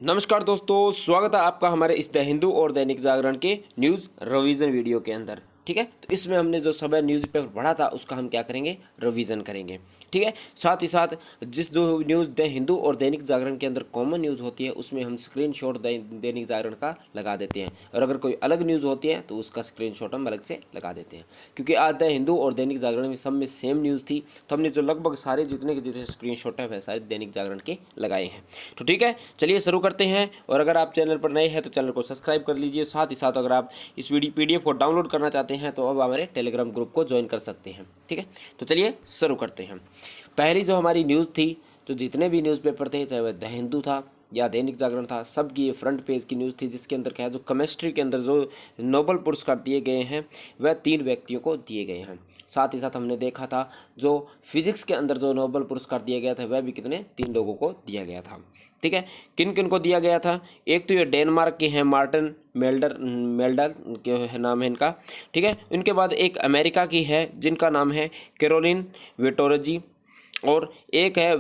नमस्कार दोस्तों, स्वागत है आपका हमारे इस द हिंदू और दैनिक जागरण के न्यूज़ रिवीजन वीडियो के अंदर। ठीक है, तो इसमें हमने जो सब न्यूज़पेपर पढ़ा था उसका हम क्या करेंगे, रिवीजन करेंगे। ठीक है, साथ ही साथ जिस जो न्यूज़ द हिंदू और दैनिक जागरण के अंदर कॉमन न्यूज़ होती है उसमें हम स्क्रीनशॉट दैनिक जागरण का लगा देते हैं, और अगर कोई अलग न्यूज़ होती है तो उसका स्क्रीनशॉट हम अलग से लगा देते हैं। क्योंकि आज द हिंदू और दैनिक जागरण में सब में सेम न्यूज़ थी, तो हमने जो लगभग सारे जितने के जितने स्क्रीनशॉट हैं वह सारे दैनिक जागरण के लगाए हैं। तो ठीक है, चलिए शुरू करते हैं। और अगर आप चैनल पर नए हैं तो चैनल को सब्सक्राइब कर लीजिए। साथ ही साथ अगर आप इस वीडियो PDF को डाउनलोड करना चाहते हैं तो अब हमारे टेलीग्राम ग्रुप को ज्वाइन कर सकते हैं। ठीक है, तो चलिए शुरू करते हैं। पहली जो हमारी न्यूज़ थी, जो जितने भी न्यूज़पेपर थे, चाहे वह द हिंदू था या दैनिक जागरण था, सबकी ये फ्रंट पेज की न्यूज़ थी, जिसके अंदर क्या है, जो केमिस्ट्री के अंदर जो नोबेल पुरस्कार दिए गए हैं वह 3 व्यक्तियों को दिए गए हैं। साथ ही साथ हमने देखा था जो फिजिक्स के अंदर जो नोबेल पुरस्कार दिया गया था वह भी कितने 3 लोगों को दिया गया था। ठीक है, किन किन को दिया गया था, एक तो ये डेनमार्क के हैं, मार्टिन मेल्डर के नाम है इनका। ठीक है, इनके बाद एक अमेरिका की है जिनका नाम है कैरोलिन विटोरजी, और एक है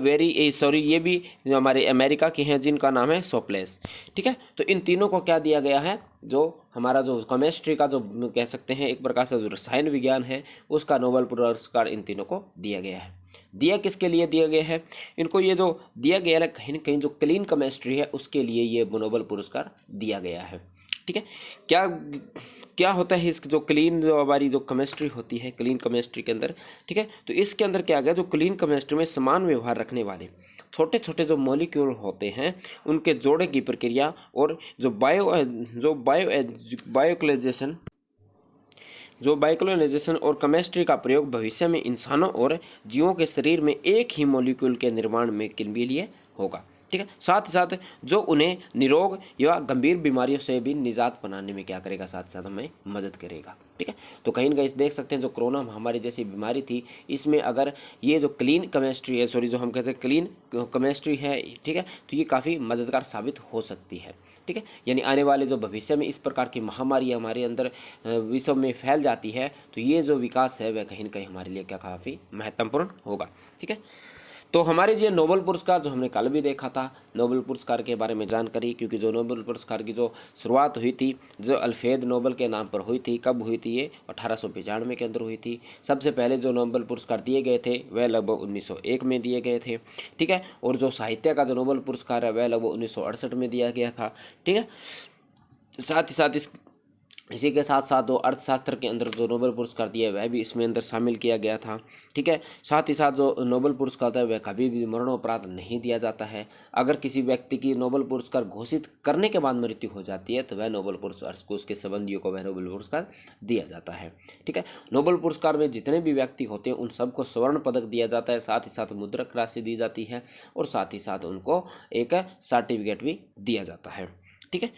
ये भी हमारे अमेरिका की हैं जिनका नाम है सोप्लेस। ठीक है, तो इन तीनों को क्या दिया गया है, जो हमारा जो केमिस्ट्री का जो कह सकते हैं एक प्रकार से जो रसायन विज्ञान है उसका नोबेल पुरस्कार इन तीनों को दिया गया है। दिया किसके लिए दिया गया है इनको, ये जो दिया गया है कहीं ना कहीं जो क्लीन केमिस्ट्री है उसके लिए ये नोबेल पुरस्कार दिया गया है। ठीक है, क्या क्या होता है इस जो क्लीन जो हमारी जो केमिस्ट्री होती है क्लीन केमिस्ट्री के अंदर। ठीक है, तो इसके अंदर क्या गया, जो क्लीन केमिस्ट्री में समान व्यवहार रखने वाले छोटे छोटे जो मॉलिक्यूल होते हैं उनके जोड़े की प्रक्रिया और जो बायोक्लोनाइजेशन और केमिस्ट्री का प्रयोग भविष्य में इंसानों और जीवों के शरीर में एक ही मॉलिक्यूल के निर्माण में के लिए होगा। ठीक है, साथ ही साथ जो उन्हें निरोग या गंभीर बीमारियों से भी निजात बनाने में क्या करेगा, साथ साथ हमें मदद करेगा। ठीक है, तो कहीं ना कहीं देख सकते हैं जो कोरोना महामारी जैसी बीमारी थी इसमें अगर ये जो क्लीन केमिस्ट्री है, जो हम कहते हैं क्लीन केमिस्ट्री है, ठीक है, तो ये काफ़ी मददगार साबित हो सकती है। ठीक है, यानी आने वाले जो भविष्य में इस प्रकार की महामारी हमारे अंदर विश्व में फैल जाती है तो ये जो विकास है वह कहीं ना कहीं हमारे लिए क्या काफ़ी महत्वपूर्ण होगा। ठीक है, तो हमारे जो नोबेल पुरस्कार जो हमने कल भी देखा था, नोबेल पुरस्कार के बारे में जानकारी, क्योंकि जो नोबेल पुरस्कार की जो शुरुआत हुई थी जो अल्फ्रेड नोबेल के नाम पर हुई थी, कब हुई थी, ये 1895 के अंदर हुई थी। सबसे पहले जो नोबेल पुरस्कार दिए गए थे वह लगभग 1901 में दिए गए थे। ठीक है, और जो साहित्य का जो नोबेल पुरस्कार है वह लगभग 1968 में दिया गया था। ठीक है, साथ ही साथ इसी के साथ साथ जो अर्थशास्त्र के अंदर जो नोबेल पुरस्कार दिया वह भी इसमें अंदर शामिल किया गया था। ठीक है, साथ ही साथ जो नोबेल पुरस्कार है वह कभी भी मरणोपरांत नहीं दिया जाता है। अगर किसी व्यक्ति की नोबेल पुरस्कार घोषित करने के बाद मृत्यु हो जाती है तो वह नोबेल पुरस्कार को उसके संबंधियों को वह नोबेल पुरस्कार दिया जाता है। ठीक है, नोबेल पुरस्कार में जितने भी व्यक्ति होते हैं उन सबको स्वर्ण पदक दिया जाता है, साथ ही साथ मुद्रक राशि दी जाती है, और साथ ही साथ उनको एक सर्टिफिकेट भी दिया जाता है। ठीक है,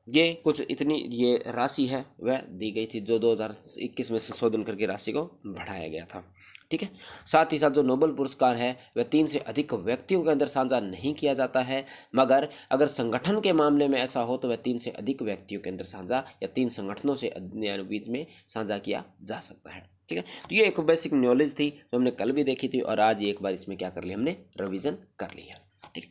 ये कुछ इतनी ये राशि है वह दी गई थी, जो 2021 में संशोधन करके राशि को बढ़ाया गया था। ठीक है, साथ ही साथ जो नोबेल पुरस्कार है वह 3 से अधिक व्यक्तियों के अंदर साझा नहीं किया जाता है, मगर अगर संगठन के मामले में ऐसा हो तो वह 3 से अधिक व्यक्तियों के अंदर साझा या 3 संगठनों से बीच में साझा किया जा सकता है। ठीक है, तो ये एक बेसिक नॉलेज थी जो हमने कल भी देखी थी, और आज एक बार इसमें क्या कर लिया, हमने रिवीजन कर लिया। ठीक है,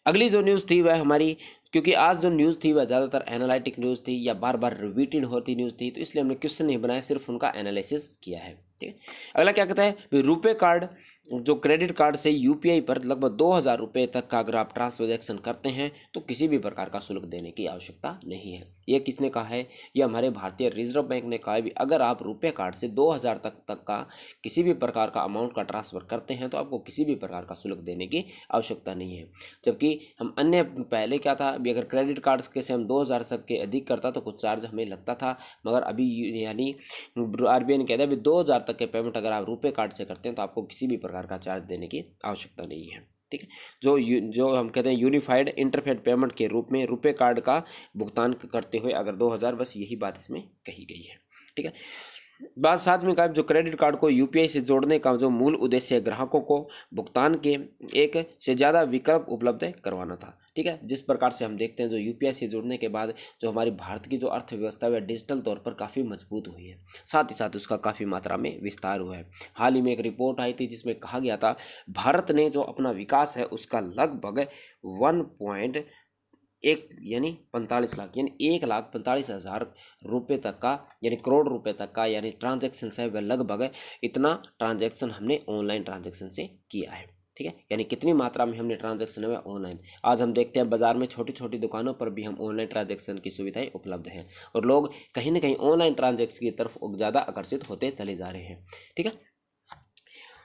अगली जो न्यूज़ थी वह हमारी, क्योंकि आज जो न्यूज़ थी वह ज़्यादातर एनालिटिक न्यूज़ थी या बार बार रिपीटेड होती न्यूज़ थी, तो इसलिए हमने क्वेश्चन नहीं बनाया, सिर्फ उनका एनालिसिस किया है। ठीक है, अगला क्या कहता है, रुपए कार्ड जो क्रेडिट कार्ड से UPI पर लगभग 2000 रुपये तक का अगर आप ट्रांसजेक्शन करते हैं तो किसी भी प्रकार का शुल्क देने की आवश्यकता नहीं है। ये किसने कहा है, ये हमारे भारतीय रिजर्व बैंक ने कहा है भी अगर आप रुपए कार्ड से 2000 तक का किसी भी प्रकार का अमाउंट का ट्रांसफ़र करते हैं तो आपको किसी भी प्रकार का शुल्क देने की आवश्यकता नहीं है। जबकि हम अन्य पहले क्या था अभी, अगर क्रेडिट कार्ड के से हम 2000 तक के अधिक करता तो कुछ चार्ज हमें लगता था, मगर अभी यानी RBI ने कह दिया अभी 2000 तक के पेमेंट अगर आप रुपए कार्ड से करते हैं तो आपको किसी भी प्रकार का चार्ज देने की आवश्यकता नहीं है। ठीक है, जो हम कहते हैं यूनिफाइड इंटरफेस पेमेंट के रूप में रुपए कार्ड का भुगतान करते हुए अगर 2000, बस यही बात इसमें कही गई है। ठीक है, बात साथ में कहा जो क्रेडिट कार्ड को UPI से जोड़ने का जो मूल उद्देश्य है ग्राहकों को भुगतान के एक से ज़्यादा विकल्प उपलब्ध करवाना था। ठीक है, जिस प्रकार से हम देखते हैं जो UPI से जुड़ने के बाद जो हमारी भारत की जो अर्थव्यवस्था है डिजिटल तौर पर काफ़ी मजबूत हुई है, साथ ही साथ उसका काफ़ी मात्रा में विस्तार हुआ है। हाल ही में एक रिपोर्ट आई थी जिसमें कहा गया था भारत ने जो अपना विकास है उसका लगभग एक यानी 45 लाख यानी 1,45,000 रुपये तक का यानी करोड़ रुपए तक का यानी ट्रांजैक्शन है वह लगभग इतना ट्रांजैक्शन हमने ऑनलाइन ट्रांजैक्शन से किया है। ठीक है, यानी कितनी मात्रा में हमने ट्रांजैक्शन है ऑनलाइन। आज हम देखते हैं बाजार में छोटी छोटी दुकानों पर भी हम ऑनलाइन ट्रांजैक्शन की सुविधाएं उपलब्ध हैं और लोग कहीं ना कहीं ऑनलाइन ट्रांजैक्शन की तरफ ज़्यादा आकर्षित होते चले जा रहे हैं। ठीक है,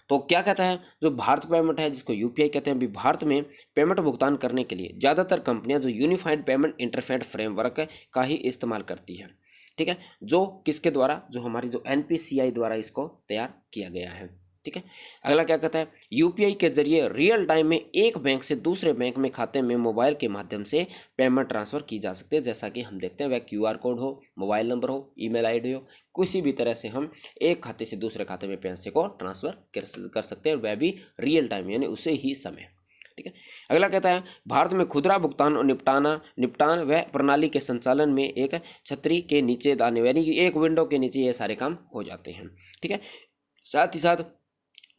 तो क्या कहता है जो भारत पेमेंट है जिसको यूपीआई कहते हैं, अभी भारत में पेमेंट भुगतान करने के लिए ज़्यादातर कंपनियां जो यूनिफाइड पेमेंट इंटरफेस फ्रेमवर्क का ही इस्तेमाल करती है। ठीक है, जो किसके द्वारा, जो हमारी जो एनपीसीआई द्वारा इसको तैयार किया गया है। ठीक है, अगला क्या कहता है, यूपीआई के जरिए रियल टाइम में एक बैंक से दूसरे बैंक में खाते में मोबाइल के माध्यम से पेमेंट ट्रांसफर की जा सकती है। जैसा कि हम देखते हैं वह क्यूआर कोड हो, मोबाइल नंबर हो, ईमेल आईडी हो, किसी भी तरह से हम एक खाते से दूसरे खाते में पैसे को ट्रांसफर कर सकते हैं, वह भी रियल टाइम यानी उसे ही समय। ठीक है, अगला कहता है भारत में खुदरा भुगतान और निपटान व प्रणाली के संचालन में एक छतरी के नीचे यानी कि एक विंडो के नीचे ये सारे काम हो जाते हैं। ठीक है, साथ ही साथ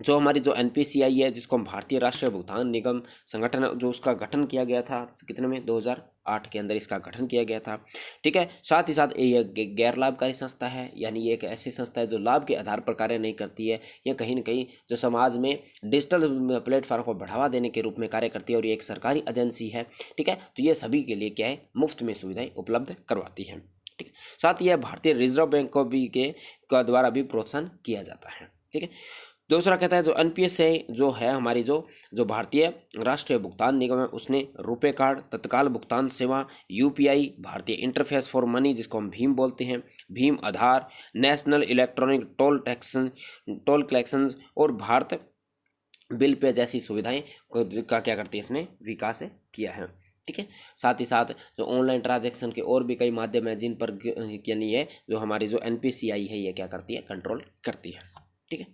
जो हमारी जो एनपीसीआई है जिसको हम भारतीय राष्ट्रीय भुगतान निगम संगठन, जो उसका गठन किया गया था कितने में 2008 के अंदर इसका गठन किया गया था। ठीक है, साथ ही साथ ये गैर लाभकारी संस्था है, यानी ये एक ऐसी संस्था है जो लाभ के आधार पर कार्य नहीं करती है, यह कहीं ना कहीं जो समाज में डिजिटल प्लेटफॉर्म को बढ़ावा देने के रूप में कार्य करती है और ये एक सरकारी एजेंसी है। ठीक है, तो ये सभी के लिए क्या है, मुफ्त में सुविधाएं उपलब्ध करवाती है। ठीक है, साथ ही यह भारतीय रिजर्व बैंक को भी के द्वारा भी प्रोत्साहन किया जाता है। ठीक है, दूसरा कहता है जो एनपीएस है जो है हमारी जो भारतीय राष्ट्रीय भुगतान निगम है उसने रुपे कार्ड, तत्काल भुगतान सेवा, यूपीआई, भारतीय इंटरफेस फॉर मनी जिसको हम भीम बोलते हैं, भीम आधार, नेशनल इलेक्ट्रॉनिक टोल कलेक्शन और भारत बिल पे जैसी सुविधाएं का क्या करती है इसने विकास किया है। ठीक है, साथ ही साथ जो ऑनलाइन ट्रांजैक्शन के और भी कई माध्यम हैं जिन पर यानी ये जो हमारी जो एनपीसीआई है ये क्या करती है, कंट्रोल करती है। ठीक है,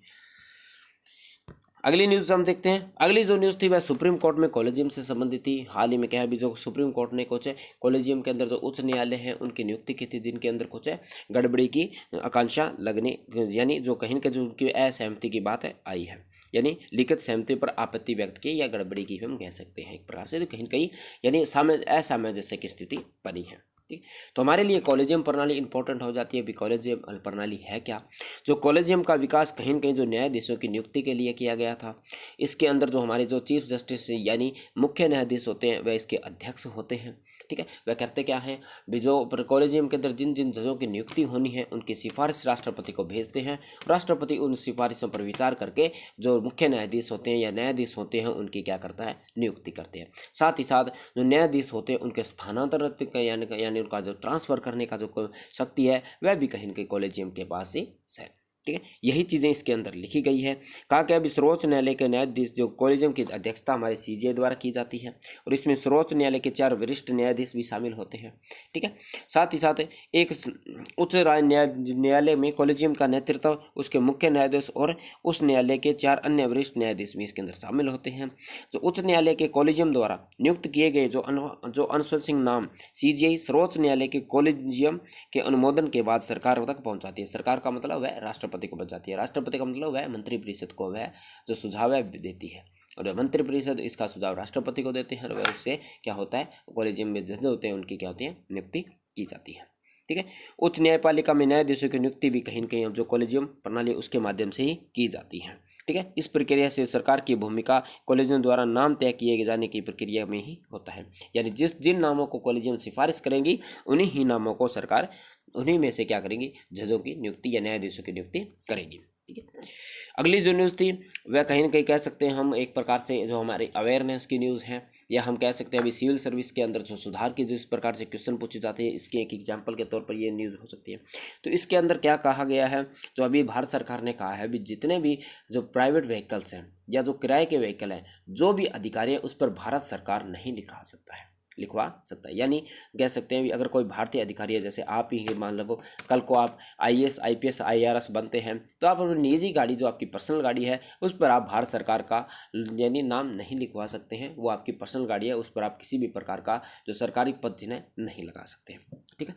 अगली न्यूज़ हम देखते हैं। अगली जो न्यूज़ थी वह सुप्रीम कोर्ट में कॉलेजियम से संबंधित थी। हाल ही में क्या है, अभी जो सुप्रीम कोर्ट ने कुछ कॉलेजियम के अंदर जो उच्च न्यायालय है उनकी नियुक्ति की थी जिनके अंदर कुछ गड़बड़ी की आकांक्षा लगने यानी जो कहीं के जो उनकी असहमति की बात आई है, यानी लिखित सहमति पर आपत्ति व्यक्त की या गड़बड़ी की हम कह सकते हैं एक प्रकार से, तो कहीं कहीं यानी असामंजस्य की स्थिति बनी है। ठीक, तो हमारे लिए कॉलेजियम प्रणाली इंपॉर्टेंट हो जाती है। अभी कॉलेजियम प्रणाली है क्या, जो कॉलेजियम का विकास कहीं न कहीं जो न्यायाधीशों की नियुक्ति के लिए किया गया था। इसके अंदर जो हमारे जो चीफ जस्टिस यानी मुख्य न्यायाधीश होते हैं वह इसके अध्यक्ष होते हैं। ठीक है, वह करते क्या हैं, जो कॉलेजियम के अंदर जिन जिन जजों की नियुक्ति होनी है उनकी सिफारिश राष्ट्रपति को भेजते हैं। राष्ट्रपति उन सिफारिशों पर विचार करके जो मुख्य न्यायाधीश होते हैं या न्यायाधीश होते हैं उनकी क्या करता है, नियुक्ति करते हैं। साथ ही साथ जो न्यायाधीश होते हैं उनके स्थानांतरित यानी उनका जो ट्रांसफर करने का जो शक्ति है वह भी कहीं न कहीं कॉलेजियम के पास ही है। ठीक है, यही चीज़ें इसके अंदर लिखी गई है। कहा कि अभी सर्वोच्च न्यायालय के न्यायाधीश जो कॉलेजियम की अध्यक्षता हमारे सीजे द्वारा की जाती है और इसमें सर्वोच्च न्यायालय के 4 वरिष्ठ न्यायाधीश भी शामिल होते हैं। ठीक है, साथ ही साथ एक उच्च न्यायालय में कॉलेजियम का नेतृत्व उसके मुख्य न्यायाधीश और उस न्यायालय के 4 अन्य वरिष्ठ न्यायाधीश भी इसके अंदर शामिल होते हैं। जो उच्च न्यायालय के कॉलेजियम द्वारा नियुक्त किए गए जो अनुशंसित नाम सीजीआई सर्वोच्च न्यायालय के कॉलेजियम के अनुमोदन के बाद सरकार तक पहुंचाती है। सरकार का मतलब वह राष्ट्रपति को बचाती है, राष्ट्रपति का मतलब वह मंत्रिपरिषद को वह जो सुझाव है देती है और मंत्रिपरिषद इसका सुझाव राष्ट्रपति को देते हैं और वह उससे क्या होता है, कॉलेजियम में जज होते हैं उनकी क्या होती है, नियुक्ति की जाती है। ठीक है, उच्च न्यायपालिका में न्यायाधीशों की नियुक्ति भी कहीं न कहीं जो कॉलेजियम प्रणाली उसके माध्यम से ही की जाती है। ठीक है, इस प्रक्रिया से सरकार की भूमिका कॉलेजियम द्वारा नाम तय किए जाने की प्रक्रिया में ही होता है, यानी जिन नामों को कॉलेजियम सिफारिश करेंगी उन्हीं ही नामों को सरकार उन्हीं में से क्या करेंगी, जजों की नियुक्ति या न्यायाधीशों की नियुक्ति करेगी। ठीक है, अगली जो न्यूज़ थी वह कहीं ना कहीं कह सकते हैं हम एक प्रकार से जो हमारी अवेयरनेस की न्यूज़ है, या हम कह सकते हैं अभी सिविल सर्विस के अंदर जो सुधार की जिस प्रकार से क्वेश्चन पूछे जाते हैं इसके एक एग्जाम्पल के तौर पर ये न्यूज़ हो सकती है। तो इसके अंदर क्या कहा गया है, जो अभी भारत सरकार ने कहा है अभी जितने भी जो प्राइवेट व्हीकल्स हैं या जो किराए के व्हीकल हैं जो भी अधिकारी है उस पर भारत सरकार नहीं लिखवा सकता है। यानी कह सकते हैं अगर कोई भारतीय अधिकारी है, जैसे आप ही मान लो कल को आप आईएएस आईपीएस आईआरएस बनते हैं तो आप अपनी निजी गाड़ी जो आपकी पर्सनल गाड़ी है उस पर आप भारत सरकार का यानी नाम नहीं लिखवा सकते हैं। वो आपकी पर्सनल गाड़ी है, उस पर आप किसी भी प्रकार का जो सरकारी पद चिन्ह नहीं लगा सकते हैं। ठीक है,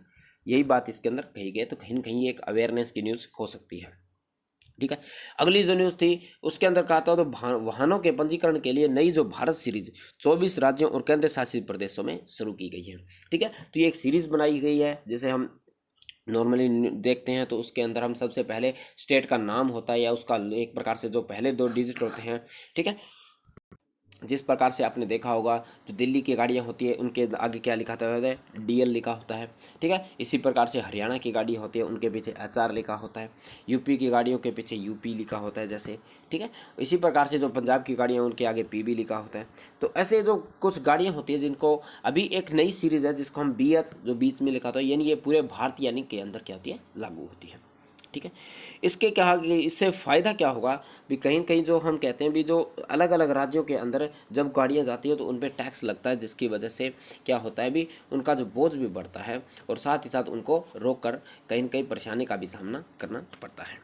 यही बात इसके अंदर कही गई, तो कहीं ना कहीं एक अवेयरनेस की न्यूज़ हो सकती है। ठीक है। अगली जो न्यूज़ थी उसके अंदर कहा था तो वाहनों के पंजीकरण के लिए नई जो भारत सीरीज 24 राज्यों और केंद्र शासित प्रदेशों में शुरू की गई है। ठीक है, तो ये एक सीरीज बनाई गई है, जैसे हम नॉर्मली देखते हैं तो उसके अंदर हम सबसे पहले स्टेट का नाम होता है या उसका एक प्रकार से जो पहले 2 डिजिट होते हैं। ठीक है, जिस प्रकार से आपने देखा होगा जो दिल्ली की गाड़ियाँ होती है उनके आगे क्या लिखा होता है, डीएल लिखा होता है। ठीक है, इसी प्रकार से हरियाणा की गाड़ी होती है उनके पीछे एचआर लिखा होता है, यूपी की गाड़ियों के पीछे यूपी लिखा होता है जैसे। ठीक है, इसी प्रकार से जो पंजाब की गाड़ियाँ उनके आगे पीबी लिखा होता है। तो ऐसे जो कुछ गाड़ियाँ होती है जिनको अभी एक नई सीरीज़ है जिसको हम BH जो बीच में लिखा होता है, यानी ये पूरे भारत यानी के अंदर क्या होती है, लागू होती है। ठीक है, इसके क्या इससे फ़ायदा क्या होगा भी, कहीं कहीं जो हम कहते हैं भी जो अलग अलग राज्यों के अंदर जब गाड़ियाँ जाती है तो उन पर टैक्स लगता है, जिसकी वजह से क्या होता है भी उनका जो बोझ भी बढ़ता है और साथ ही साथ उनको रोक कर कहीं न कहीं परेशानी का भी सामना करना पड़ता है।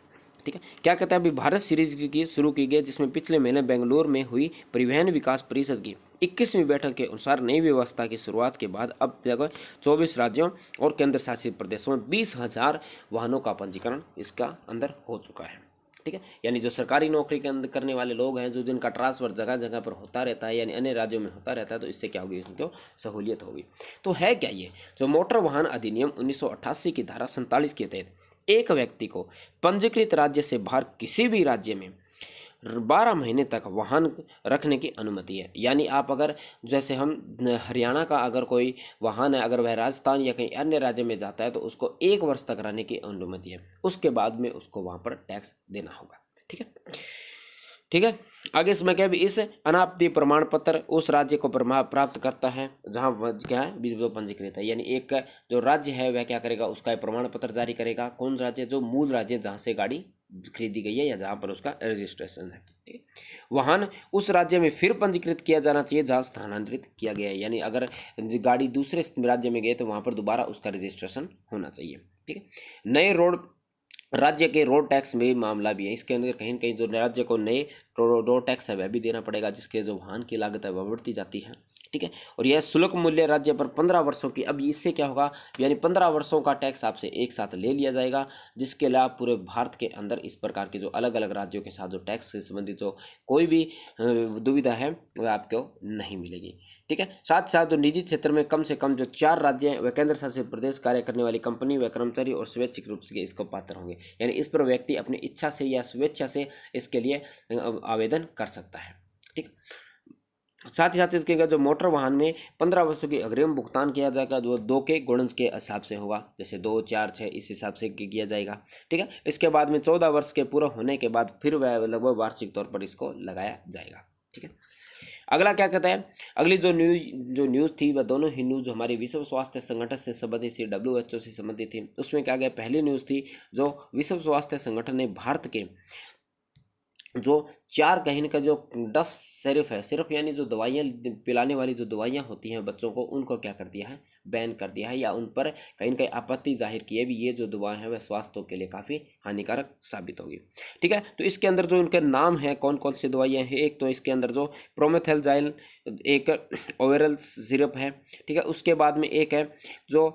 ठीक है, क्या कहता है अभी भारत सीरीज की शुरू की गई, जिसमें पिछले महीने बेंगलुरु में हुई परिवहन विकास परिषद की 21वीं बैठक के अनुसार नई व्यवस्था की शुरुआत के बाद अब तक 24 राज्यों और केंद्र शासित प्रदेशों में 20,000 वाहनों का पंजीकरण इसका अंदर हो चुका है। ठीक है, यानी जो सरकारी नौकरी के अंदर करने वाले लोग हैं, जो जिनका ट्रांसफर जगह जगह पर होता रहता है यानी अन्य राज्यों में होता रहता है, तो इससे क्या होगी, उनको सहूलियत होगी। तो है क्या ये जो मोटर वाहन अधिनियम 1988 की धारा 47 के तहत एक व्यक्ति को पंजीकृत राज्य से बाहर किसी भी राज्य में 12 महीने तक वाहन रखने की अनुमति है। यानी आप अगर जैसे हम हरियाणा का अगर कोई वाहन है, अगर वह राजस्थान या कहीं अन्य राज्य में जाता है तो उसको 1 वर्ष तक रहने की अनुमति है, उसके बाद में उसको वहाँ पर टैक्स देना होगा। ठीक है, ठीक है। आगे इसमें क्या भी इस अनापत्ति प्रमाण पत्र उस राज्य को प्राप्त करता है जहाँ क्या है जो पंजीकृत है, यानी एक जो राज्य है वह क्या करेगा, उसका प्रमाण पत्र जारी करेगा। कौन राज्य, जो मूल राज्य जहाँ से गाड़ी खरीदी गई है या जहाँ पर उसका रजिस्ट्रेशन है। ठीक है, वाहन उस राज्य में फिर पंजीकृत किया जाना चाहिए जहाँ स्थानांतरित किया गया है, यानी अगर गाड़ी दूसरे राज्य में गए तो वहाँ पर दोबारा उसका रजिस्ट्रेशन होना चाहिए। ठीक है, नए रोड राज्य के रोड टैक्स में मामला भी है, इसके अंदर कहीं न कहीं जो राज्य को नए रोड टैक्स है वह भी देना पड़ेगा, जिसके जो वाहन की लागत है वह बढ़ती जाती है। ठीक है, और यह शुल्क मूल्य राज्य पर 15 वर्षों की, अब इससे क्या होगा, यानी 15 वर्षों का टैक्स आपसे एक साथ ले लिया जाएगा, जिसके लाभ पूरे भारत के अंदर इस प्रकार के जो अलग अलग राज्यों के साथ जो टैक्स से संबंधित जो कोई भी दुविधा है वह आपको नहीं मिलेगी। ठीक है, साथ साथ जो निजी क्षेत्र में कम से कम जो 4 राज्य व केंद्र शासित प्रदेश कार्य करने वाली कंपनी व कर्मचारी और स्वैच्छिक रूप से इसको पात्र होंगे, यानी इस पर व्यक्ति अपनी इच्छा से या स्वेच्छा से इसके लिए आवेदन कर सकता है। ठीक, साथ ही साथ इसके जो मोटर वाहन में 15 वर्षों की अग्रिम भुगतान किया जाएगा, जो 2 के गुणज के हिसाब से होगा, जैसे 2, 4, 6 इस हिसाब से किया जाएगा। ठीक है, इसके बाद में 14 वर्ष के पूरा होने के बाद फिर वह लगभग वार्षिक तौर पर इसको लगाया जाएगा। ठीक है, अगला क्या कहता है, अगली जो न्यूज़ थी वह दोनों ही न्यूज़ हमारी विश्व स्वास्थ्य संगठन से संबंधित थी, WHO से संबंधित थी। उसमें क्या गया, पहली न्यूज़ थी जो विश्व स्वास्थ्य संगठन ने भारत के जो 4 कहीं का जो डफ सिरप है, सिरप यानी जो दवाइयाँ पिलाने वाली जो दवाइयाँ होती हैं बच्चों को, उनको क्या कर दिया है, बैन कर दिया है, या उन पर कहीं कहीं आपत्ति जाहिर की है भी ये जो दवाएं हैं वह स्वास्थ्य के लिए काफ़ी हानिकारक साबित होगी। ठीक है, तो इसके अंदर जो इनके नाम है कौन कौन सी दवाइयाँ हैं, एक तो इसके अंदर जो प्रोमेथेल्जाइल एक ओरल सिरप है। ठीक है, उसके बाद में एक है जो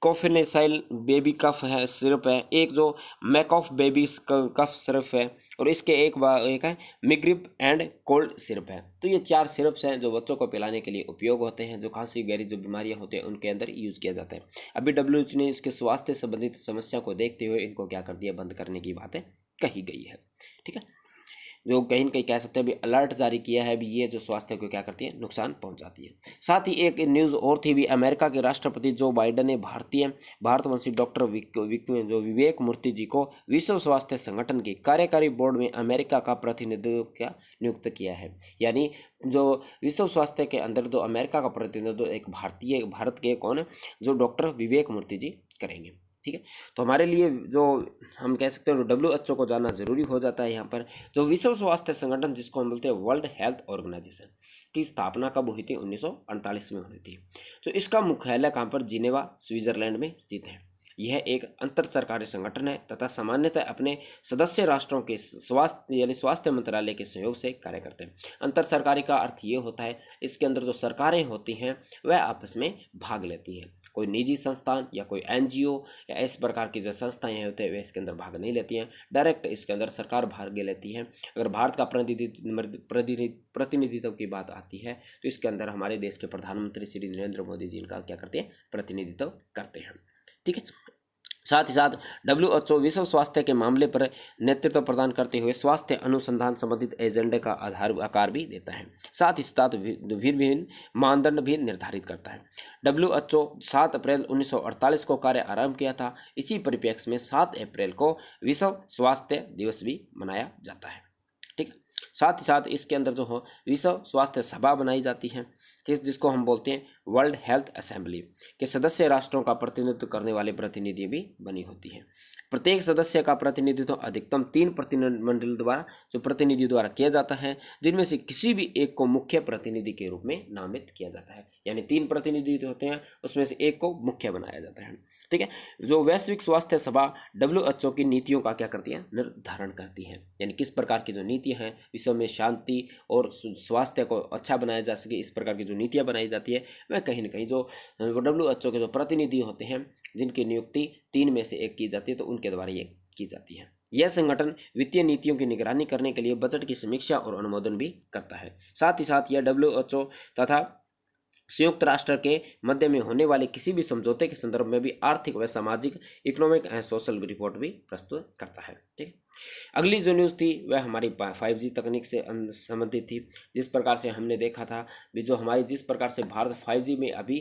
कोफिनेसाइल बेबी कफ है सिरप है, एक जो मैकॉफ बेबी कफ सिरप है, और इसके एक है मिग्रिप एंड कोल्ड सिरप है। तो ये 4 सिरप्स हैं जो बच्चों को पिलाने के लिए उपयोग होते हैं, जो खांसी वगैरह जो बीमारियां होती हैं उनके अंदर यूज़ किया जाता है। अभी WHO ने इसके स्वास्थ्य संबंधित समस्या को देखते हुए इनको क्या कर दिया, बंद करने की बातें कही गई है। ठीक है, जो कहीं न कहीं कह सकते हैं भी अलर्ट जारी किया है भी ये जो स्वास्थ्य को क्या करती है, नुकसान पहुंचाती है। साथ ही एक न्यूज़ और थी भी, अमेरिका के राष्ट्रपति जो बाइडेन ने भारतवंशी डॉक्टर जो विवेक मूर्ति जी को विश्व स्वास्थ्य संगठन की कार्यकारी बोर्ड में अमेरिका का प्रतिनिधित्व क्या नियुक्त किया है। यानी जो विश्व स्वास्थ्य के अंदर जो अमेरिका का प्रतिनिधित्व एक भारत के कौन है, जो डॉक्टर विवेक मूर्ति जी करेंगे। ठीक है, तो हमारे लिए जो हम कह सकते हैं WHO को जानना जरूरी हो जाता है। यहाँ पर जो विश्व स्वास्थ्य संगठन जिसको हम बोलते हैं वर्ल्ड हेल्थ ऑर्गेनाइजेशन की स्थापना कब हुई थी, 1948 में हुई थी। तो इसका मुख्यालय कहाँ पर, जिनेवा स्विट्जरलैंड में स्थित है। यह एक अंतर सरकारी संगठन है तथा सामान्यतः अपने सदस्य राष्ट्रों के स्वास्थ्य यानी स्वास्थ्य मंत्रालय के सहयोग से कार्य करते हैं। अंतर सरकारी का अर्थ ये होता है इसके अंदर जो सरकारें होती हैं वह आपस में भाग लेती हैं। कोई निजी संस्थान या कोई NGO या इस प्रकार की जो संस्थाएं होते हैं वे इसके अंदर भाग नहीं लेती हैं। डायरेक्ट इसके अंदर सरकार भाग लेती है। अगर भारत का प्रतिनिधित्व की बात आती है तो इसके अंदर हमारे देश के प्रधानमंत्री श्री नरेंद्र मोदी जी इनका क्या करते हैं, प्रतिनिधित्व करते हैं। ठीक है। साथ ही साथ WHO विश्व स्वास्थ्य के मामले पर नेतृत्व प्रदान करते हुए स्वास्थ्य अनुसंधान संबंधित एजेंडे का आकार भी देता है। साथ ही साथ विभिन्न मानदंड भी निर्धारित करता है। WHO 7 अप्रैल 1948 को कार्य आरंभ किया था। इसी परिप्रेक्ष्य में 7 अप्रैल को विश्व स्वास्थ्य दिवस भी मनाया जाता है। ठीक। साथ ही साथ इसके अंदर जो हो विश्व स्वास्थ्य सभा बनाई जाती है, जिसको हम बोलते हैं वर्ल्ड हेल्थ असेंबली के सदस्य राष्ट्रों का प्रतिनिधित्व करने वाले प्रतिनिधि भी बनी होती है। प्रत्येक सदस्य का प्रतिनिधित्व अधिकतम 3 प्रतिनिधि द्वारा किया जाता है, जिनमें से किसी भी एक को मुख्य प्रतिनिधि के रूप में नामित किया जाता है। यानी 3 प्रतिनिधि होते हैं, उसमें से एक को मुख्य बनाया जाता है। ठीक है। जो वैश्विक स्वास्थ्य सभा WHO की नीतियों का क्या करती है, निर्धारण करती है। यानी किस प्रकार की जो नीतियां हैं विश्व में शांति और स्वास्थ्य को अच्छा बनाया जा सके, इस प्रकार की जो नीतियां बनाई जाती है वह कहीं ना कहीं जो WHO के जो प्रतिनिधि होते हैं जिनकी नियुक्ति 3 में से 1 की जाती है तो उनके द्वारा ये की जाती है। यह संगठन वित्तीय नीतियों की निगरानी करने के लिए बजट की समीक्षा और अनुमोदन भी करता है। साथ ही साथ यह WHO तथा संयुक्त राष्ट्र के मध्य में होने वाले किसी भी समझौते के संदर्भ में भी आर्थिक व सामाजिक, इकोनॉमिक एंड सोशल रिपोर्ट भी प्रस्तुत करता है। ठीक। अगली जो न्यूज़ थी वह हमारी 5G तकनीक से संबंधित थी। जिस प्रकार से हमने देखा था भी जो हमारी जिस प्रकार से भारत 5G में अभी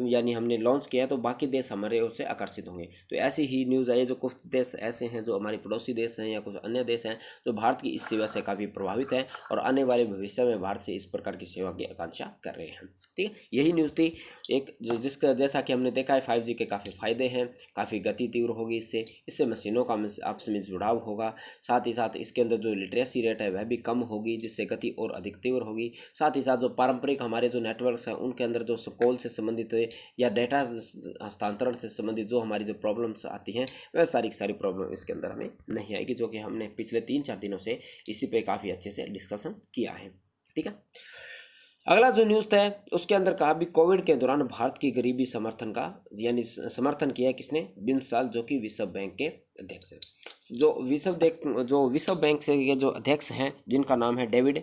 यानी हमने लॉन्च किया तो बाकी देश हमारे उससे आकर्षित होंगे। तो ऐसी ही न्यूज़ आई जो कुछ देश ऐसे हैं जो हमारे पड़ोसी देश हैं या कुछ अन्य देश हैं जो भारत की इस सेवा से काफ़ी प्रभावित हैं और आने वाले भविष्य में भारत से इस प्रकार की सेवा की आकांक्षा कर रहे हैं। ठीक है। यही न्यूज़ थी एक जो जिसका जैसा कि हमने देखा है 5G के काफ़ी फायदे हैं, काफ़ी गति तीव्र होगी इससे मशीनों का आपस में जुड़ाव होगा। साथ ही साथ इसके अंदर जो लिटरेसी रेट है वह भी कम होगी जिससे गति और अधिक तीव्र होगी। साथ ही साथ जो पारंपरिक हमारे जो नेटवर्क्स हैं उनके अंदर जो कॉल से संबंधित या डेटा हस्तांतरण से संबंधित जो हमारी जो प्रॉब्लम्स आती हैं वह सारी की सारी प्रॉब्लम इसके अंदर हमें नहीं आएगी, जो कि हमने पिछले 3-4 दिनों से इसी पे काफ़ी अच्छे से डिस्कशन किया है। ठीक है। अगला जो न्यूज़ है उसके अंदर कहा भी कोविड के दौरान भारत की गरीबी समर्थन का यानी समर्थन किया किसने, बिंसल, जो कि विश्व बैंक के अध्यक्ष हैं। जो विश्व बैंक से जो अध्यक्ष हैं जिनका नाम है डेविड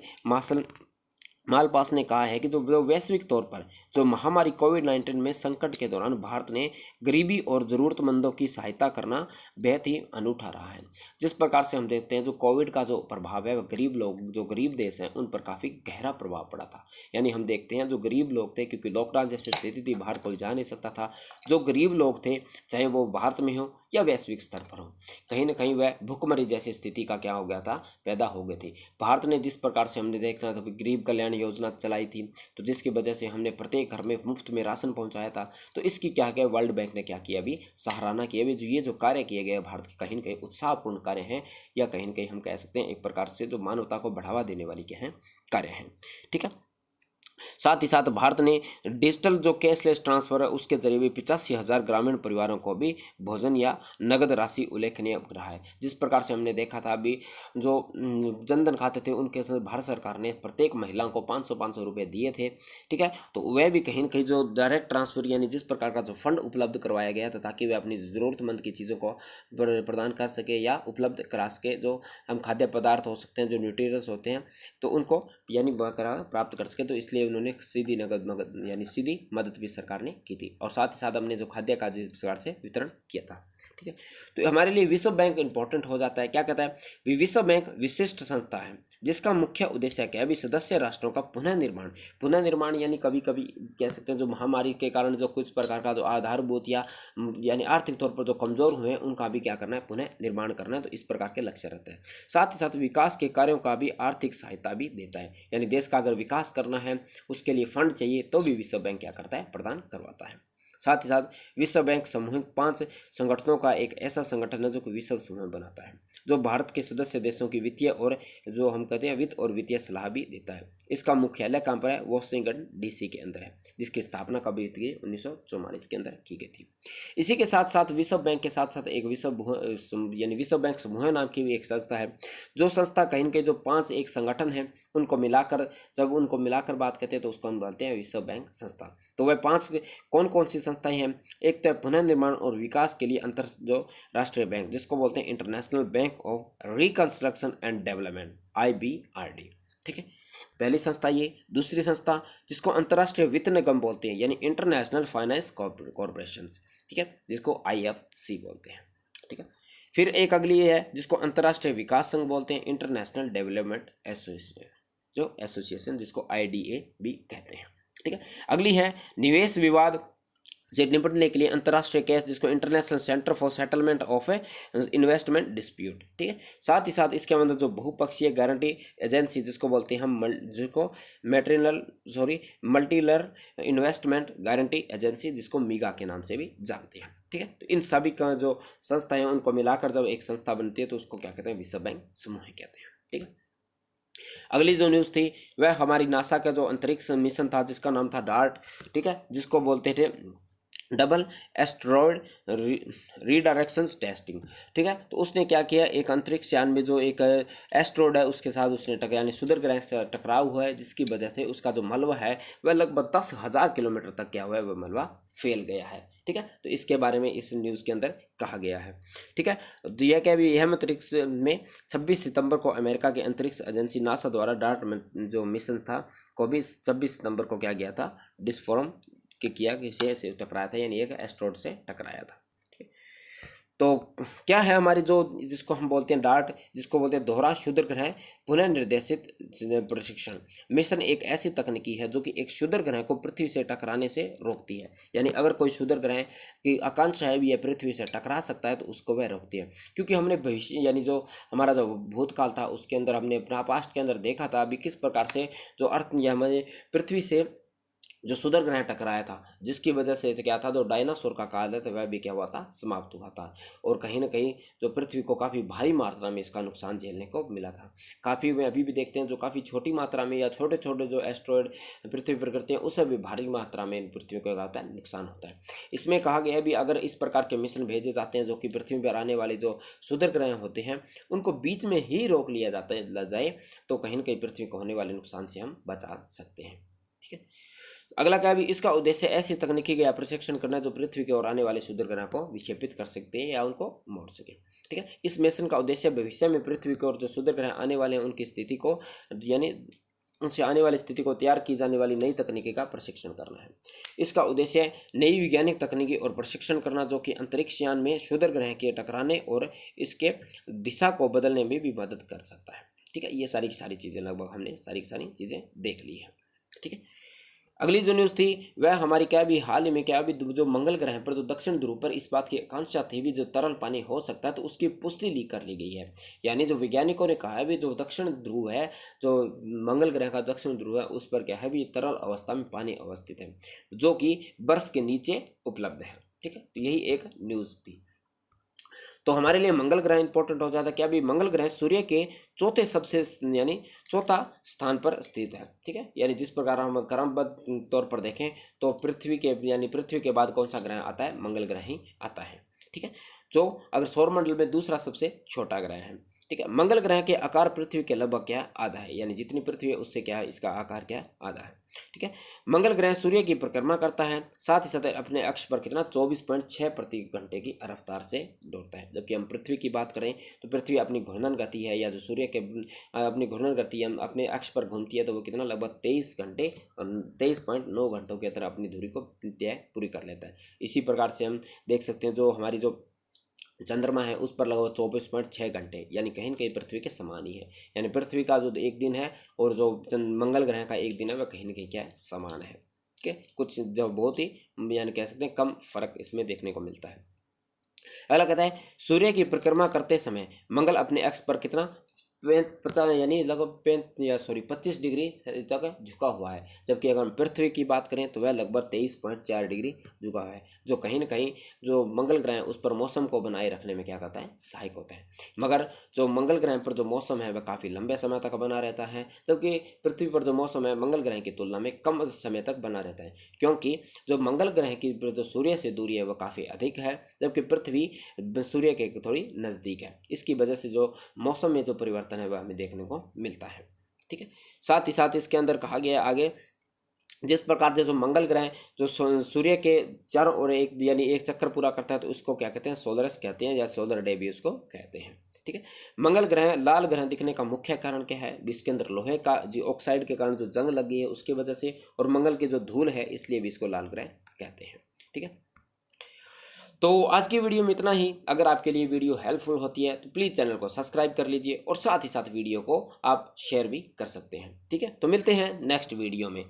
मालपास ने कहा है कि जो वैश्विक तौर पर जो महामारी कोविड-19 में संकट के दौरान भारत ने गरीबी और ज़रूरतमंदों की सहायता करना बेहद ही अनूठा रहा है। जिस प्रकार से हम देखते हैं जो कोविड का जो प्रभाव है वह गरीब लोग जो गरीब देश हैं उन पर काफ़ी गहरा प्रभाव पड़ा था। यानी हम देखते हैं जो गरीब लोग थे क्योंकि लॉकडाउन जैसी स्थिति थी, बाहर कोई जा नहीं सकता था। जो गरीब लोग थे चाहे वो भारत में हो या वैश्विक स्तर पर हो, कहीं ना कहीं वह भुखमरी जैसी स्थिति का क्या हो गया था, पैदा हो गई थी। भारत ने जिस प्रकार से हमने देखना था गरीब कल्याण योजना चलाई थी तो जिसकी वजह से हमने प्रत्येक घर में मुफ्त में राशन पहुंचाया था। तो इसकी क्या किया वर्ल्ड बैंक ने क्या किया अभी सराहना की। अभी ये जो कार्य किए गए भारत के कहीं न कहीं उत्साहपूर्ण कार्य हैं या कहीं न कहीं हम कह सकते हैं एक प्रकार से जो मानवता को बढ़ावा देने वाली क्या हैं कार्य हैं। ठीक है। साथ ही साथ भारत ने डिजिटल जो कैशलेस ट्रांसफर है उसके जरिए भी 85,000 ग्रामीण परिवारों को भी भोजन या नगद राशि उल्लेखनीय रहा है। जिस प्रकार से हमने देखा था अभी जो जनधन खाते थे उनके साथ भारत सरकार ने प्रत्येक महिलाओं को 500 रुपये दिए थे। ठीक है। तो वह भी कहीं न कहीं जो डायरेक्ट ट्रांसफर यानी जिस प्रकार का जो फंड उपलब्ध करवाया गया था ताकि वे अपनी ज़रूरतमंद की चीज़ों को प्रदान कर सके या उपलब्ध करा सके, जो हम खाद्य पदार्थ हो सकते हैं जो न्यूट्रियस होते हैं तो उनको यानी प्राप्त कर सके। तो इसलिए उन्होंने सीधी नगद यानी सीधी मदद भी सरकार ने की थी और साथ ही साथ हमने जो खाद्य का जिस प्रकार से वितरण किया था। ठीक है। तो हमारे लिए विश्व बैंक इंपॉर्टेंट हो जाता है। क्या कहता है विश्व बैंक विशिष्ट संस्था है जिसका मुख्य उद्देश्य क्या है सदस्य राष्ट्रों का पुनः निर्माण यानी कभी कभी कह सकते हैं जो महामारी के कारण जो कुछ प्रकार का जो आधारभूत या यानी आर्थिक तौर पर जो कमजोर हुए हैं उनका भी क्या करना है पुनः निर्माण करना है। तो इस प्रकार के लक्ष्य रहते हैं। साथ ही साथ विकास के कार्यों का भी आर्थिक सहायता भी देता है। यानी देश का अगर विकास करना है उसके लिए फंड चाहिए तो भी विश्व बैंक क्या करता है प्रदान करवाता है। साथ ही साथ विश्व बैंक सामूहिक 5 संगठनों का एक ऐसा संगठन है जो कि विश्व समूह बनाता है जो भारत के सदस्य देशों की वित्तीय और जो हम कहते हैं वित्त और वित्तीय सलाह भी देता है। इसका मुख्यालय कहाँ पर है वाशिंगटन DC के अंदर है जिसकी स्थापना कब हुई थी 1944 के अंदर की गई थी। इसी के साथ साथ विश्व बैंक के साथ साथ एक विश्व बैंक समूह नाम की भी एक संस्था है जो संस्था कहीं न कहीं जो 5 एक संगठन है उनको मिलाकर जब उनको मिलाकर बात करते हैं तो उसको हम बोलते हैं विश्व बैंक संस्था। तो वह 5 कौन कौन सी संस्था संस्थाएं हैं। एक तो पुनर्निर्माण और विकास के लिए जो राष्ट्रीय बैंक, जिसको बोलते हैं international bank of reconstruction and development, IBRD। ठीक है, पहली संस्था ये। दूसरी संस्था जिसको अंतर्राष्ट्रीय वित्त निगम बोलते हैं, यानी इंटरनेशनल फाइनेंस कॉरपोरेशन, ठीक है, जिसको IFC बोलते हैं। ठीक है, फिर एक अगली है जिसको अंतर्राष्ट्रीय विकास संघ बोलते हैं, इंटरनेशनल डेवलपमेंट एसोसिएशन, जो एसोसिएशन जिसको IDA भी कहते हैं। ठीक है, अगली है निवेश विवाद से निपटने के लिए अंतर्राष्ट्रीय केस, जिसको international centre for settlement of investment dispute. ठीक है, साथ ही साथ इसके अंदर जो बहुपक्षीय गारंटी एजेंसी, जिसको बोलते हैं हम, जिसको मल्टीलर इन्वेस्टमेंट गारंटी एजेंसी, जिसको मीगा के नाम से भी जानते हैं। ठीक है, तो इन सभी का जो संस्थाएं हैं उनको मिलाकर जब एक संस्था बनती है तो उसको क्या कहते हैं, विश्व बैंक समूह कहते हैं। ठीक है, अगली जो न्यूज़ थी वह हमारी नासा का जो अंतरिक्ष मिशन था, जिसका नाम था डार्ट। ठीक है, जिसको बोलते थे डबल एस्ट्रॉयड रीडायरेक्शन टेस्टिंग। ठीक है, तो उसने क्या किया, एक अंतरिक्ष यान में जो एक एस्ट्रॉयड है उसके साथ उसने यानी क्षुद्र ग्रह से टकराव हुआ है, जिसकी वजह से उसका जो मलबा है वह लगभग 10,000 किलोमीटर तक क्या हुआ है, वह मलबा फैल गया है। ठीक है, तो इसके बारे में इस न्यूज़ के अंदर कहा गया है। ठीक है, तो यह क्या भी, यह अंतरिक्ष में 26 सितंबर को अमेरिका की अंतरिक्ष एजेंसी नासा द्वारा डार्ट में जो मिशन था को भी 26 सितंबर को क्या गया था, डिस्फॉर्म के किया, किसी से टकराया था, यानी एक एस्ट्रॉयड से टकराया था। तो क्या है हमारी जो, जिसको हम बोलते हैं डार्ट, जिसको बोलते हैं दोहरा क्षुद्र ग्रह पुनः निर्देशित प्रशिक्षण मिशन, एक ऐसी तकनीकी है जो कि एक क्षुद्र ग्रह को पृथ्वी से टकराने से रोकती है। यानी अगर कोई क्षुद्र ग्रह की आकांक्षा है भी यह पृथ्वी से टकरा सकता है तो उसको वह रोकती है। क्योंकि हमने भविष्य यानी जो हमारा जो भूतकाल था उसके अंदर हमने अपना पास्ट के अंदर देखा था अभी किस प्रकार से जो अर्थ या हमारे पृथ्वी से जो क्षुद्र ग्रह टकराया था, जिसकी वजह से क्या था, जो डायनासोर का काल है तो वह भी क्या हुआ था, समाप्त हुआ था। और कहीं ना कहीं जो पृथ्वी को काफ़ी भारी मात्रा में इसका नुकसान झेलने को मिला था। काफ़ी में अभी भी देखते हैं जो काफ़ी छोटी मात्रा में या छोटे छोटे जो एस्ट्रॉयड पृथ्वी पर करते हैं उससे भी भारी मात्रा में पृथ्वी को क्या होता है, नुकसान होता है। इसमें कहा गया है भी अगर इस प्रकार के मिशन भेजे जाते हैं जो कि पृथ्वी पर आने वाले जो क्षुद्र ग्रह होते हैं उनको बीच में ही रोक लिया जाए तो कहीं ना कहीं पृथ्वी को होने वाले नुकसान से हम बचा सकते हैं। ठीक है, अगला क्या भी, इसका उद्देश्य ऐसी तकनीकी का प्रशिक्षण करना जो पृथ्वी की ओर आने वाले क्षुद्र ग्रह को विक्षेपित कर सकते हैं या उनको मोड़ सके। ठीक है, इस मिशन का उद्देश्य भविष्य में पृथ्वी की ओर जो क्षुद्र ग्रह आने वाले हैं उनकी स्थिति को, यानी उनसे आने वाली स्थिति को तैयार की जाने वाली नई तकनीकी का प्रशिक्षण करना है। इसका उद्देश्य नई वैज्ञानिक तकनीकी और प्रशिक्षण करना जो कि अंतरिक्ष यान में क्षुद्र ग्रह के टकराने और इसके दिशा को बदलने में भी मदद कर सकता है। ठीक है, ये सारी की सारी चीज़ें लगभग हमने सारी की सारी चीज़ें देख ली है। ठीक है, अगली जो न्यूज़ थी वह हमारी क्या भी हाल ही में क्या भी जो मंगल ग्रह पर जो दक्षिण ध्रुव पर इस बात की आकांक्षा थी भी जो तरल पानी हो सकता है तो उसकी पुष्टि ली कर ली गई है। यानी जो वैज्ञानिकों ने कहा है भी जो दक्षिण ध्रुव है, जो मंगल ग्रह का दक्षिण ध्रुव है उस पर क्या है भी तरल अवस्था में पानी अवस्थित है जो कि बर्फ के नीचे उपलब्ध है। ठीक है, तो यही एक न्यूज़ थी। तो हमारे लिए मंगल ग्रह इंपॉर्टेंट हो जाता है। क्या भी मंगल ग्रह सूर्य के चौथे सबसे यानी चौथा स्थान पर स्थित है। ठीक है, यानी जिस प्रकार हम क्रमबद्ध तौर पर देखें तो पृथ्वी के यानी पृथ्वी के बाद कौन सा ग्रह आता है, मंगल ग्रह ही आता है। ठीक है, जो अगर सौरमंडल में दूसरा सबसे छोटा ग्रह है। ठीक है, मंगल ग्रह के आकार पृथ्वी के लगभग क्या आधा है, यानी जितनी पृथ्वी है उससे क्या है इसका आकार क्या आधा है। ठीक है, मंगल ग्रह सूर्य की परिक्रमा करता है, साथ ही साथ अपने अक्ष पर कितना 24.6 प्रति घंटे की रफ्तार से दौड़ता है। जबकि हम पृथ्वी की बात करें तो पृथ्वी अपनी घूर्णन गति है या जो सूर्य के अपनी घूर्णन गति हम अपने अक्ष पर घूमती है तो वो कितना लगभग 23 घंटे और 23.9 घंटों के तरह अपनी दूरी को पूरी कर लेता है। इसी प्रकार से हम देख सकते हैं जो हमारी जो चंद्रमा है उस पर लगभग 24.6 घंटे, यानी कहीं न कहीं पृथ्वी के समान ही है। यानी पृथ्वी का जो एक दिन है और जो मंगल ग्रह का एक दिन है वह कहीं न कहीं क्या है, समान है। ठीक है, कुछ जो बहुत ही यानी कह सकते हैं कम फर्क इसमें देखने को मिलता है। अगला कहता है सूर्य की परिक्रमा करते समय मंगल अपने अक्ष पर कितना 50 यानी लगभग 25 डिग्री तक झुका हुआ है। जबकि अगर हम पृथ्वी की बात करें तो वह लगभग 23.4 डिग्री झुका हुआ है, जो कहीं ना कहीं जो मंगल ग्रह है उस पर मौसम को बनाए रखने में क्या करता है, सहायक होता है। मगर जो मंगल ग्रह पर जो मौसम है वह काफ़ी लंबे समय तक बना रहता है, जबकि पृथ्वी पर जो मौसम है मंगल ग्रह की तुलना में कम समय तक बना रहता है, क्योंकि जो मंगल ग्रह की जो सूर्य से दूरी है वह काफ़ी अधिक है, जबकि पृथ्वी सूर्य के थोड़ी नज़दीक है। इसकी वजह से जो मौसम में जो परिवर्तन है वह हमें देखने को मिलता है। ठीक है, साथ ही साथ इसके अंदर कहा गया आगे जिस प्रकार से जो मंगल ग्रह जो सूर्य के चारों ओर एक यानी एक चक्कर पूरा करता है तो उसको क्या कहते हैं, सोलरस कहते हैं, या सोलर डे भी उसको कहते हैं। ठीक है। मंगल ग्रह लाल ग्रह दिखने का मुख्य कारण क्या है, इसके अंदर लोहे का जो ऑक्साइड के कारण जो जंग लगी है उसकी वजह से, और मंगल की जो धूल है इसलिए भी इसको लाल ग्रह कहते हैं। ठीक है। तो आज की वीडियो में इतना ही। अगर आपके लिए वीडियो हेल्पफुल होती है तो प्लीज़ चैनल को सब्सक्राइब कर लीजिए और साथ ही साथ वीडियो को आप शेयर भी कर सकते हैं। ठीक है। तो मिलते हैं नेक्स्ट वीडियो में।